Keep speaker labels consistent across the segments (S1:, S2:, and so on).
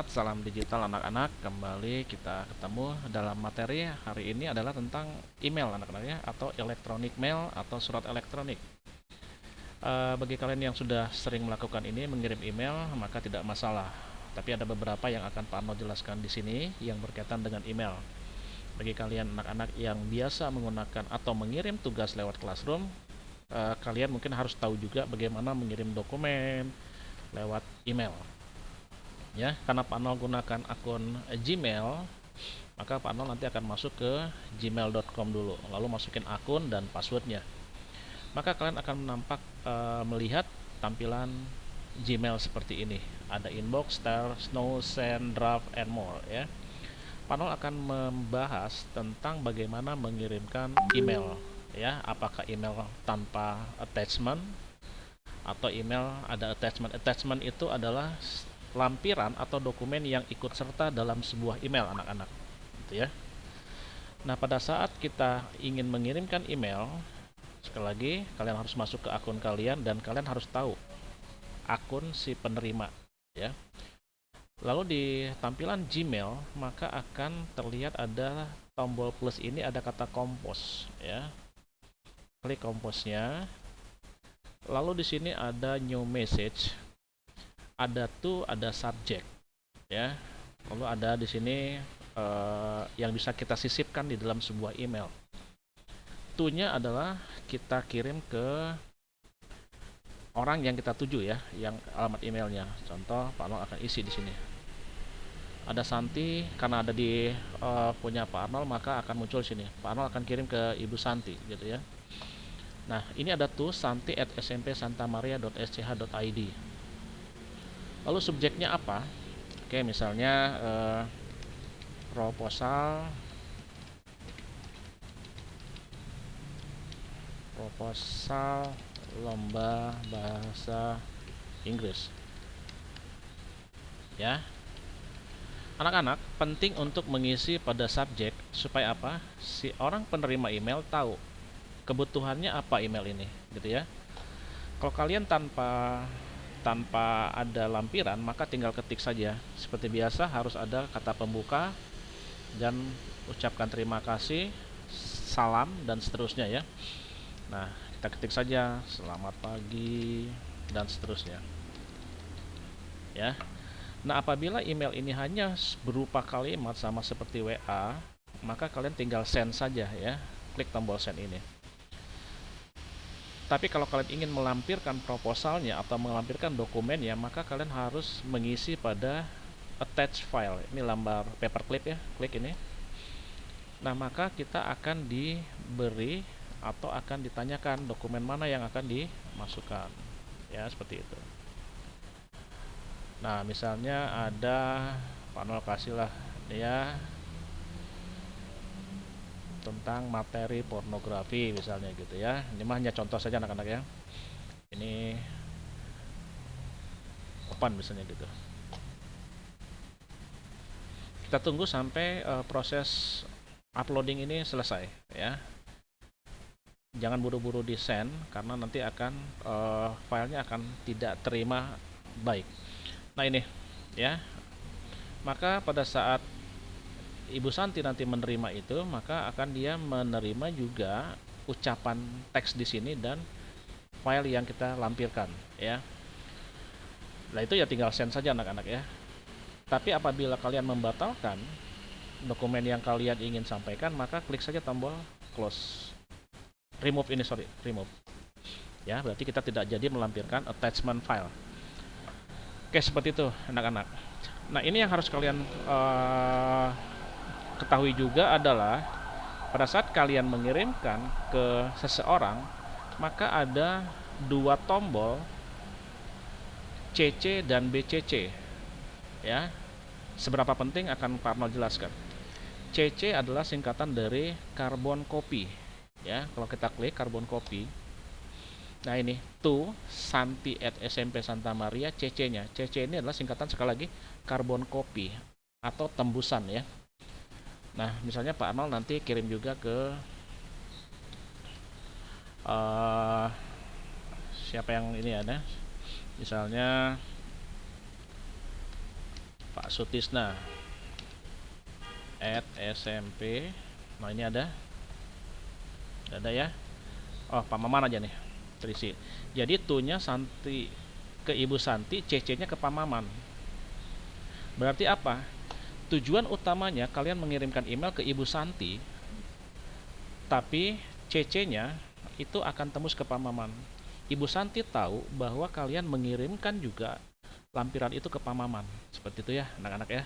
S1: salam digital anak-anak. Kembali kita ketemu dalam materi hari ini adalah tentang email anak-anak ya, atau electronic mail atau surat elektronik. Bagi kalian yang sudah sering melakukan ini, mengirim email, maka tidak masalah. Tapi ada beberapa yang akan Pak Arno jelaskan di sini yang berkaitan dengan email. Bagi kalian anak-anak yang biasa menggunakan atau mengirim tugas lewat Classroom, kalian mungkin harus tahu juga bagaimana mengirim dokumen lewat email. Ya, karena Pak Arno gunakan akun Gmail, maka Pak Arno nanti akan masuk ke gmail.com dulu, lalu masukin akun dan passwordnya. Maka kalian akan melihat tampilan Gmail seperti ini. Ada inbox, star, snow, send, draft, and more ya. Pak Arno akan membahas tentang bagaimana mengirimkan email ya, apakah email tanpa attachment atau email ada attachment. Attachment itu adalah lampiran atau dokumen yang ikut serta dalam sebuah email anak-anak gitu ya. Nah, pada saat kita ingin mengirimkan email, sekali lagi kalian harus masuk ke akun kalian dan kalian harus tahu akun si penerima ya. Lalu di tampilan Gmail maka akan terlihat ada tombol plus ini, ada kata compose ya. Klik composenya. Lalu di sini ada new message. Ada to, ada subject ya. Lalu ada di sini yang bisa kita sisipkan di dalam sebuah email. To-nya adalah kita kirim ke orang yang kita tuju ya, yang alamat emailnya. Contoh Pak Arnold akan isi di sini. Ada Santi, karena ada di punya Pak Arnold maka akan muncul sini. Pak Arnold akan kirim ke Ibu Santi gitu ya. Nah, ini ada to santi@smpsantamaria.sch.id. Lalu subjeknya apa? Oke, misalnya proposal lomba bahasa Inggris. Ya. Anak-anak, penting untuk mengisi pada subjek supaya apa? Si orang penerima email tahu kebutuhannya apa email ini, gitu ya. Kalau kalian tanpa ada lampiran, maka tinggal ketik saja. Seperti biasa harus ada kata pembuka dan ucapkan terima kasih, salam dan seterusnya ya. Nah, kita ketik saja selamat pagi dan seterusnya. Ya. Nah, apabila email ini hanya berupa kalimat sama seperti WA, maka kalian tinggal send saja ya. Klik tombol send ini. Tapi kalau kalian ingin melampirkan proposalnya atau melampirkan dokumennya, maka kalian harus mengisi pada attach file. Ini lambar paperclip ya, klik ini. Nah, maka kita akan diberi atau akan ditanyakan dokumen mana yang akan dimasukkan. Ya, seperti itu. Nah, misalnya ada Pak Nol kasihlah ya tentang materi pornografi misalnya gitu ya. Ini mah hanya contoh saja anak-anak ya. Ini open misalnya gitu. Kita tunggu sampai proses uploading ini selesai ya. Jangan buru-buru di send karena nanti akan filenya akan tidak terima baik. Nah, ini ya. Maka pada saat Ibu Santi nanti menerima itu, maka akan dia menerima juga ucapan teks di sini dan file yang kita lampirkan ya. Nah, itu ya tinggal send saja anak-anak ya. Tapi apabila kalian membatalkan dokumen yang kalian ingin sampaikan, maka klik saja tombol close. Remove. Ya, berarti kita tidak jadi melampirkan attachment file. Oke, seperti itu anak-anak. Nah, ini yang harus kalian ketahui juga adalah pada saat kalian mengirimkan ke seseorang, maka ada dua tombol CC dan BCC ya. Seberapa penting akan Pak Arnold jelaskan. CC adalah singkatan dari carbon copy ya. Kalau kita klik carbon copy, nah ini to santi@smpsantamaria, CC-nya. CC ini adalah singkatan sekali lagi carbon copy atau tembusan ya. Nah, misalnya Pak Arnold nanti kirim juga ke siapa yang ini ada, misalnya Pak Sutisna @smp. Nah ini ada ya. Oh, Pak Maman aja nih terisi. Jadi tunya Santi ke Ibu Santi, CC-nya ke Pak Maman. Berarti apa? Tujuan utamanya kalian mengirimkan email ke Ibu Santi, tapi CC-nya itu akan tembus ke Pak Maman. Ibu Santi tahu bahwa kalian mengirimkan juga lampiran itu ke Pak Maman. Seperti itu ya, anak-anak ya.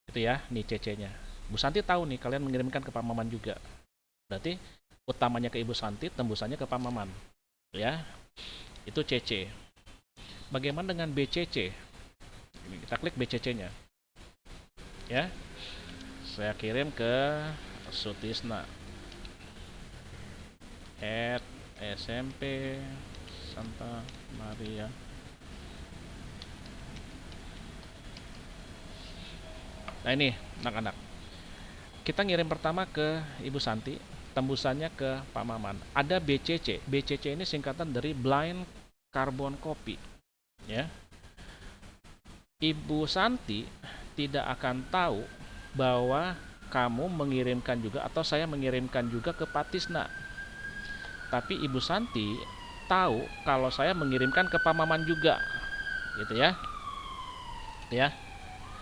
S1: Itu ya, nih CC-nya. Bu Santi tahu nih kalian mengirimkan ke Pak Maman juga. Berarti utamanya ke Ibu Santi, tembusannya ke Pak Maman. Ya. Itu CC. Bagaimana dengan BCC? Kita klik BCC-nya. Ya. Saya kirim ke Sutisna @SMP Santa Maria. Nah ini anak-anak, kita ngirim pertama ke Ibu Santi, tembusannya ke Pak Maman. Ada BCC. BCC ini singkatan dari Blind Carbon Copy. Ya. Ibu Santi tidak akan tahu bahwa kamu mengirimkan juga atau saya mengirimkan juga ke Pak Tisna. Tapi Ibu Santi tahu kalau saya mengirimkan ke Pak Maman juga. Gitu ya. Ya.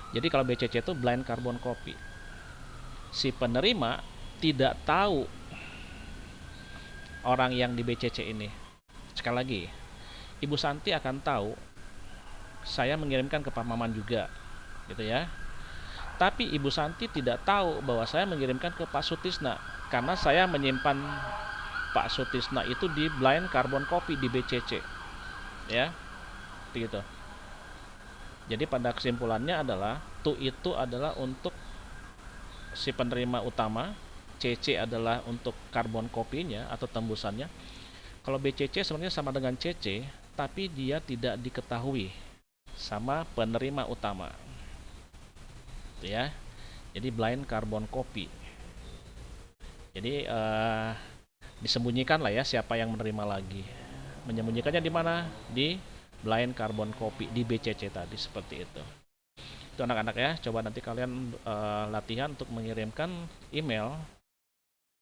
S1: Jadi kalau BCC itu Blind Carbon Copy. Si penerima tidak tahu orang yang di BCC ini. Sekali lagi, Ibu Santi akan tahu saya mengirimkan ke Pak Maman juga, gitu ya. Tapi Ibu Santi tidak tahu bahwa saya mengirimkan ke Pak Sutisna karena saya menyimpan Pak Sutisna itu di Blind Carbon Copy di BCC, ya, gitu. Jadi pada kesimpulannya adalah itu adalah untuk si penerima utama, CC adalah untuk karbon kopinya atau tembusannya. Kalau BCC sebenarnya sama dengan CC, tapi dia tidak diketahui sama penerima utama. Ya. Jadi blind carbon copy. Jadi disembunyikan lah ya siapa yang menerima lagi. Menyembunyikannya di mana? Di blind carbon copy di BCC tadi, seperti itu. Itu anak-anak ya, coba nanti kalian latihan untuk mengirimkan email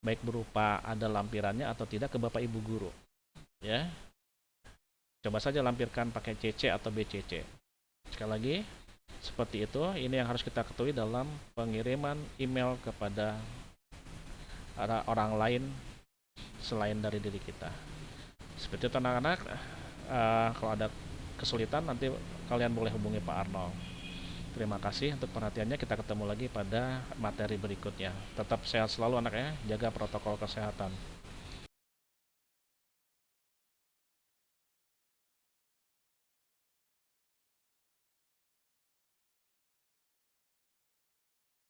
S1: baik berupa ada lampirannya atau tidak ke Bapak Ibu guru. Ya. Coba saja lampirkan pakai CC atau BCC. Sekali lagi, seperti itu. Ini yang harus kita ketahui dalam pengiriman email kepada orang lain selain dari diri kita. Seperti itu anak-anak. Kalau ada kesulitan nanti kalian boleh hubungi Pak Arnold. Terima kasih untuk perhatiannya. Kita ketemu lagi pada materi berikutnya. Tetap sehat selalu anak ya. Jaga protokol kesehatan.